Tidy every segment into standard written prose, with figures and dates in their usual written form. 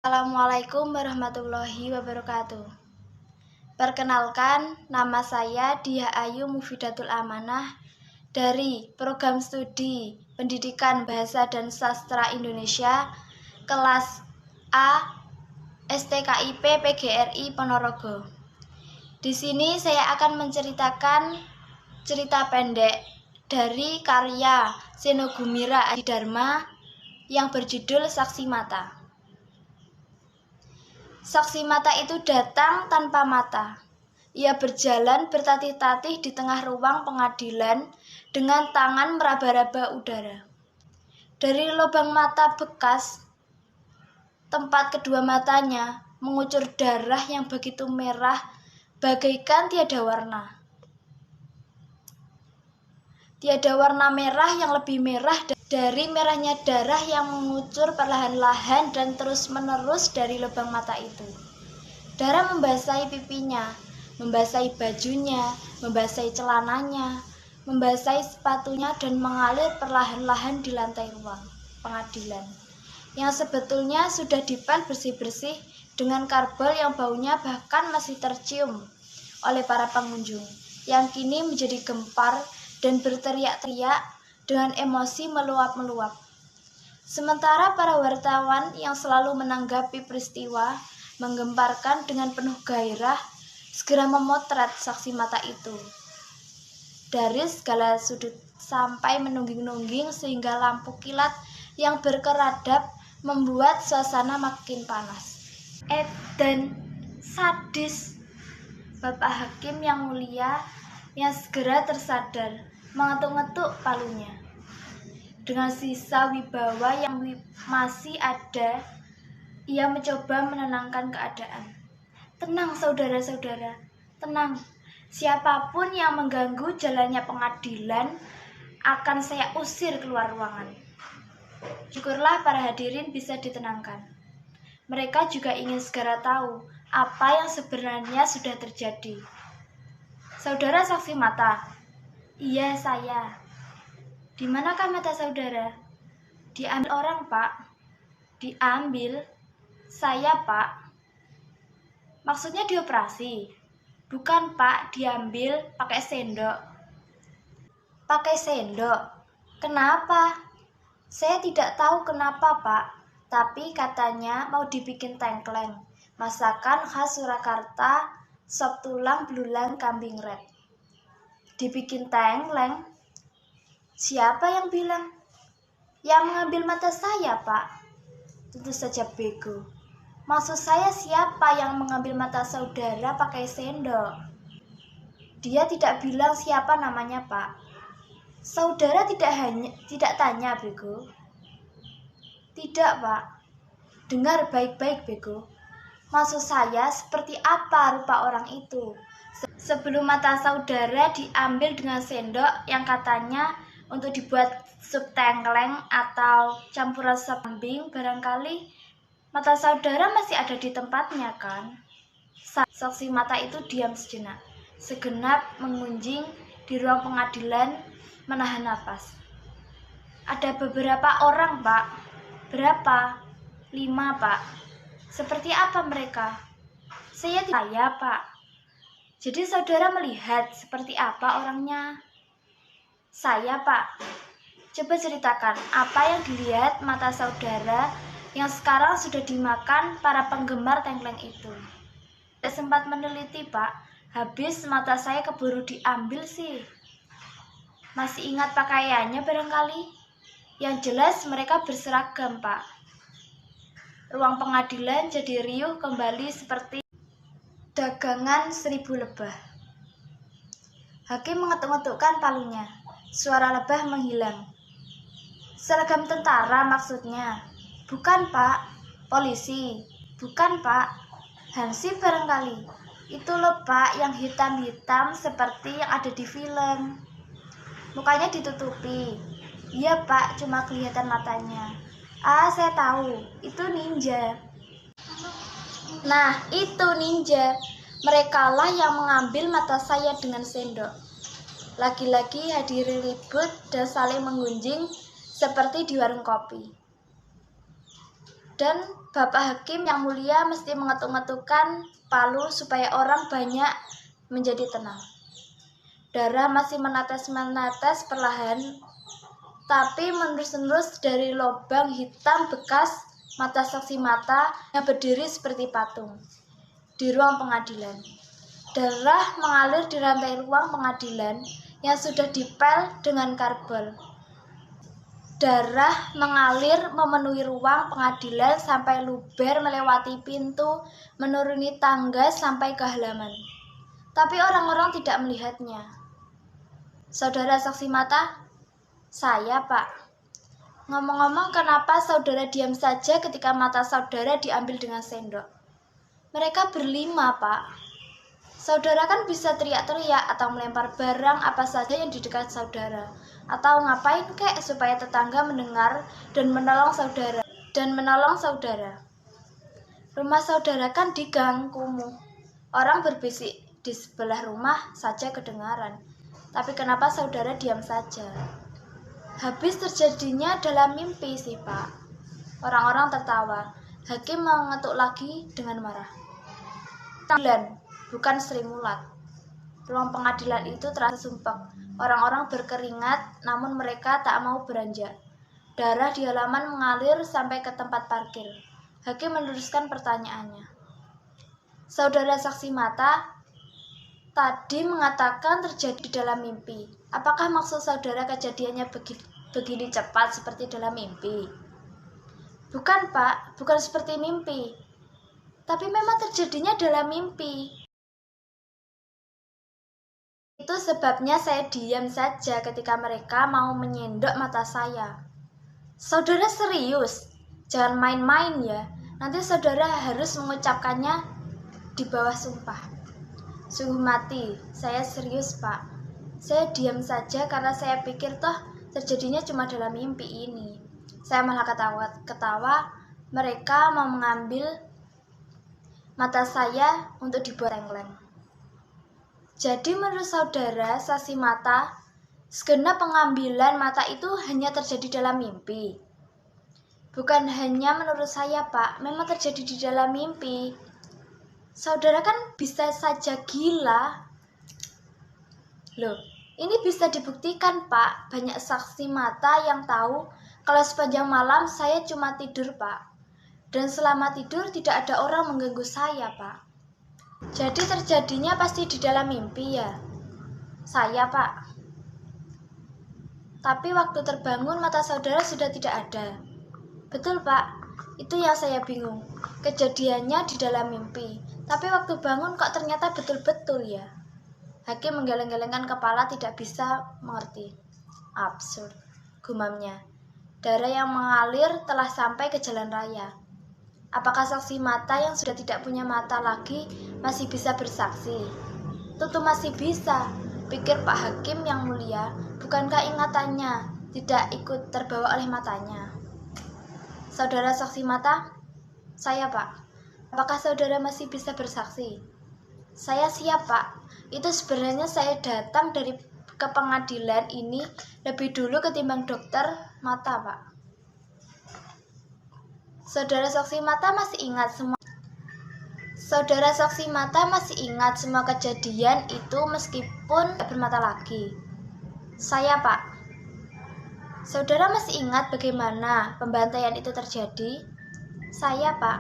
Assalamualaikum warahmatullahi wabarakatuh. Perkenalkan, nama saya Diah Ayu Mufidatul Amanah dari Program Studi Pendidikan Bahasa dan Sastra Indonesia kelas A STKIP PGRI Ponorogo. Di sini saya akan menceritakan cerita pendek dari karya Seno Gumira Adidharma yang berjudul Saksi Mata. Saksi mata itu datang tanpa mata. Ia berjalan bertatih-tatih di tengah ruang pengadilan dengan tangan meraba-raba udara. Dari lubang mata bekas, tempat kedua matanya mengucur darah yang begitu merah, bagaikan tiada warna. Tiada warna merah yang lebih merah dari merahnya darah yang mengucur perlahan-lahan dan terus-menerus dari lubang mata itu. Darah membasahi pipinya, membasahi bajunya, membasahi celananya, membasahi sepatunya dan mengalir perlahan-lahan di lantai ruang pengadilan yang sebetulnya sudah dipel bersih-bersih dengan karbol yang baunya bahkan masih tercium oleh para pengunjung yang kini menjadi gempar dan berteriak-teriak dengan emosi meluap-meluap. Sementara para wartawan yang selalu menanggapi peristiwa menggemparkan dengan penuh gairah segera memotret saksi mata itu dari segala sudut sampai menungging-nungging sehingga lampu kilat yang berkeradap membuat suasana makin panas. Dan sadis. Bapak Hakim yang mulia yang segera tersadar mengetuk-ngetuk palunya. Dengan sisa wibawa yang masih ada, ia mencoba menenangkan keadaan. Tenang saudara-saudara, tenang. Siapapun yang mengganggu jalannya pengadilan akan saya usir keluar ruangan. Syukurlah para hadirin bisa ditenangkan. Mereka juga ingin segera tahu apa yang sebenarnya sudah terjadi. Saudara saksi mata. Iya, saya. Di manakah mata saudara? Diambil orang, Pak. Diambil? Saya, Pak. Maksudnya dioperasi? Bukan, Pak. Diambil pakai sendok. Pakai sendok? Kenapa? Saya tidak tahu kenapa, Pak. Tapi katanya mau dibikin tengkleng. Masakan khas Surakarta, sop tulang belulang kambing red. Dibikin tengkleng? Siapa yang bilang? Yang mengambil mata saya, Pak. Tentu saja bego. Maksud saya siapa yang mengambil mata saudara pakai sendok? Dia tidak bilang siapa namanya, Pak. Saudara tidak tanya, bego. Tidak, Pak. Dengar baik-baik, bego. Maksud saya seperti apa rupa orang itu? Sebelum mata saudara diambil dengan sendok yang katanya untuk dibuat sup tengkleng atau campuran sop kambing, barangkali mata saudara masih ada di tempatnya, kan? Saksi mata itu diam sejenak. Segenap mengunjing di ruang pengadilan menahan napas. Ada beberapa orang, Pak. Berapa? 5, Pak. Seperti apa mereka? Saya, Pak. Jadi saudara melihat seperti apa orangnya? Saya, Pak. Coba ceritakan apa yang dilihat mata saudara yang sekarang sudah dimakan para penggemar tengkleng itu. Tidak sempat meneliti, Pak. Habis mata saya keburu diambil sih. Masih ingat pakaiannya barangkali? Yang jelas mereka berseragam, Pak. Ruang pengadilan jadi riuh kembali seperti dagangan 1000 lebah. Hakim mengetuk-ngetukkan palunya. Suara lebah menghilang. Seragam tentara maksudnya? Bukan, Pak. Polisi? Bukan, Pak. Hansip barangkali. Itu loh, Pak, yang hitam-hitam seperti yang ada di film. Mukanya ditutupi. Iya, Pak, cuma kelihatan matanya. Saya tahu. Itu ninja. Nah, itu ninja. Merekalah yang mengambil mata saya dengan sendok. Lagi-lagi hadirin ribut dan saling menggunjing seperti di warung kopi. Dan Bapak Hakim yang mulia mesti mengetuk-ngetukkan palu supaya orang banyak menjadi tenang. Darah masih menetes-menetes perlahan, tapi menerus-menerus dari lubang hitam bekas mata saksi mata yang berdiri seperti patung di ruang pengadilan. Darah mengalir di rantai ruang pengadilan yang sudah dipel dengan karbol. Darah mengalir memenuhi ruang pengadilan sampai luber melewati pintu, menuruni tangga sampai ke halaman. Tapi orang-orang tidak melihatnya. Saudara saksi mata? Saya, Pak. Ngomong-ngomong, kenapa saudara diam saja ketika mata saudara diambil dengan sendok? Mereka berlima, Pak. Saudara kan bisa teriak-teriak atau melempar barang apa saja yang di dekat saudara. Atau ngapain kek supaya tetangga mendengar dan menolong saudara. Rumah saudara kan di gang kumuh. Orang berbisik di sebelah rumah saja kedengaran. Tapi kenapa saudara diam saja? Habis terjadinya dalam mimpi sih, Pak. Orang-orang tertawa. Hakim mengetuk lagi dengan marah. Bukan Sri Mulat. Ruang pengadilan itu terasa sumpek. Orang-orang berkeringat, namun mereka tak mau beranjak. Darah di halaman mengalir sampai ke tempat parkir. Hakim meneruskan pertanyaannya. Saudara saksi mata, tadi mengatakan terjadi dalam mimpi. Apakah maksud saudara kejadiannya begini cepat seperti dalam mimpi? Bukan, Pak, bukan seperti mimpi. Tapi memang terjadinya dalam mimpi. Itu sebabnya saya diam saja ketika mereka mau menyendok mata saya. Saudara serius? Jangan main-main ya. Nanti saudara harus mengucapkannya di bawah sumpah. Sungguh mati, saya serius, Pak. Saya diam saja karena saya pikir toh terjadinya cuma dalam mimpi ini. Saya malah ketawa. Mereka mau mengambil mata saya untuk dibuat tengkleng. Jadi menurut saudara saksi mata, segenap pengambilan mata itu hanya terjadi dalam mimpi. Bukan hanya menurut saya, Pak, memang terjadi di dalam mimpi. Saudara kan bisa saja gila. Loh, ini bisa dibuktikan, Pak. Banyak saksi mata yang tahu kalau sepanjang malam saya cuma tidur, Pak. Dan selama tidur tidak ada orang mengganggu saya, Pak. Jadi terjadinya pasti di dalam mimpi ya? Saya, Pak. Tapi waktu terbangun mata saudara sudah tidak ada. Betul, Pak. Itu yang saya bingung. Kejadiannya di dalam mimpi. Tapi waktu bangun kok ternyata betul-betul ya? Hakim menggeleng-gelengkan kepala tidak bisa mengerti. Absurd, gumamnya. Darah yang mengalir telah sampai ke jalan raya. Apakah saksi mata yang sudah tidak punya mata lagi masih bisa bersaksi? Tentu masih bisa, pikir Pak Hakim yang mulia. Bukankah ingatannya tidak ikut terbawa oleh matanya? Saudara saksi mata? Saya, Pak. Apakah saudara masih bisa bersaksi? Saya siap, Pak. Itu sebenarnya saya datang ke pengadilan ini lebih dulu ketimbang dokter mata, Pak. Saudara saksi mata masih ingat semua kejadian itu meskipun tak bermata lagi. Saya, Pak. Saudara masih ingat bagaimana pembantaian itu terjadi? Saya, Pak.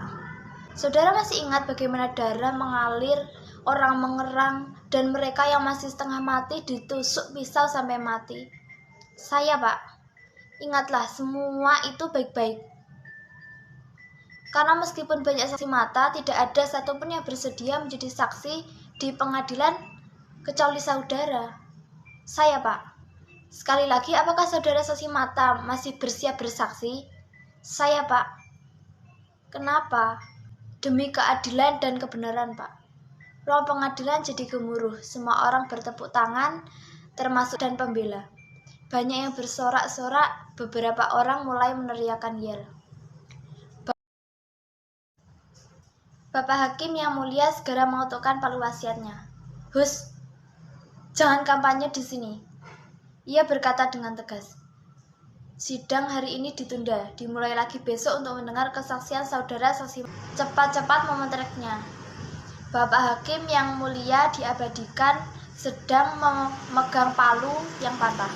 Saudara masih ingat bagaimana darah mengalir, orang mengerang, dan mereka yang masih setengah mati ditusuk pisau sampai mati? Saya, Pak. Ingatlah semua itu baik-baik. Karena meskipun banyak saksi mata, tidak ada satupun yang bersedia menjadi saksi di pengadilan kecuali saudara. Saya, Pak. Sekali lagi, apakah saudara saksi mata masih bersiap bersaksi? Saya, Pak. Kenapa? Demi keadilan dan kebenaran, Pak. Ruang pengadilan jadi gemuruh. Semua orang bertepuk tangan, termasuk dan pembela. Banyak yang bersorak-sorak, beberapa orang mulai meneriakkan yel. Bapak Hakim yang mulia segera mengetukkan palu wasiatnya. Hus, jangan kampanye di sini. Ia berkata dengan tegas. Sidang hari ini ditunda, dimulai lagi besok untuk mendengar kesaksian saudara saksi. Cepat-cepat memetriknya. Bapak Hakim yang mulia diabadikan sedang memegang palu yang patah.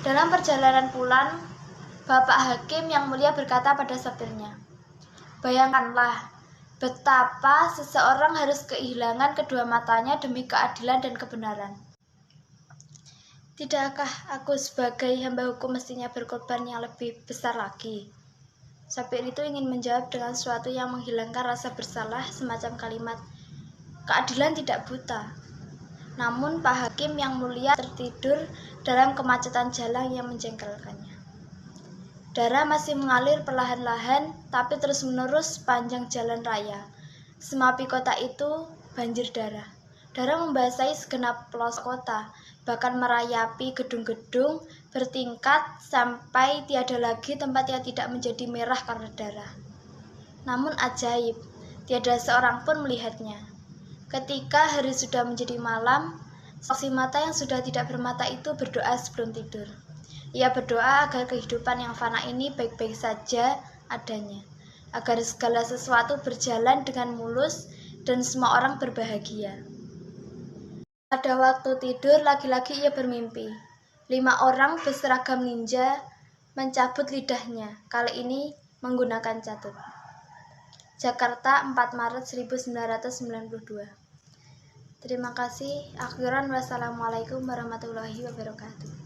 Dalam perjalanan pulang, Bapak Hakim yang mulia berkata pada sopirnya, "Bayangkanlah betapa seseorang harus kehilangan kedua matanya demi keadilan dan kebenaran. Tidakkah aku sebagai hamba hukum mestinya berkorban yang lebih besar lagi?" Sopir itu ingin menjawab dengan sesuatu yang menghilangkan rasa bersalah, semacam kalimat, "Keadilan tidak buta." Namun Pak Hakim yang mulia tertidur dalam kemacetan jalan yang menjengkelkannya. Darah masih mengalir perlahan-lahan, tapi terus-menerus sepanjang jalan raya. Semapi kota itu banjir darah. Darah membasahi segenap pelosok kota, bahkan merayapi gedung-gedung bertingkat sampai tiada lagi tempat yang tidak menjadi merah karena darah. Namun ajaib, tiada seorang pun melihatnya. Ketika hari sudah menjadi malam, saksi mata yang sudah tidak bermata itu berdoa sebelum tidur. Ia berdoa agar kehidupan yang fana ini baik-baik saja adanya, agar segala sesuatu berjalan dengan mulus dan semua orang berbahagia. Pada waktu tidur, lagi-lagi ia bermimpi. 5 orang berseragam ninja mencabut lidahnya, kali ini menggunakan catut. Jakarta, 4 Maret 1992. Terima kasih. Akhiran, wassalamualaikum warahmatullahi wabarakatuh.